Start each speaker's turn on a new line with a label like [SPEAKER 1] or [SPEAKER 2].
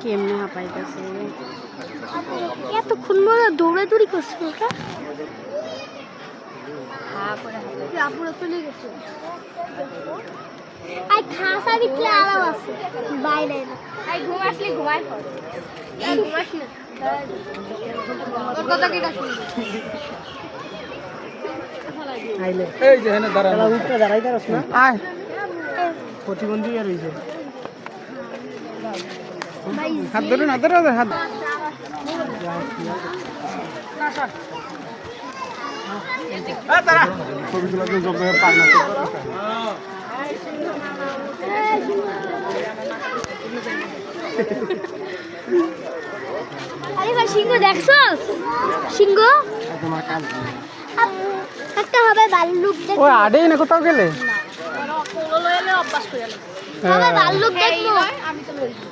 [SPEAKER 1] কেমনে হাঁপাইতেছে এতক্ষণ মনে দৌড়াদৌড়ি করছে ওটা চলে গেছে খাসা বিকলে আরাম আছে বাইরে ঘুম আসলে ঘুমাই ঘুমাস না তোর কথা কি এই যে এখানে দাঁড়া উঠতে দাঁড়াই দাঁড়াস না আয় প্রতিবন্ধী আর হইছে হাত ধরে না ধরে হাত আরে ভাই সিংহ দেখছস সিংহ একটা হবে ভাল্লুক দেখ ওই আড়েই না কোথাও গেলে না কোলো লইলে অভ্যাস করে গেল হবে ভাল্লুক দেখবো আমি তো লইব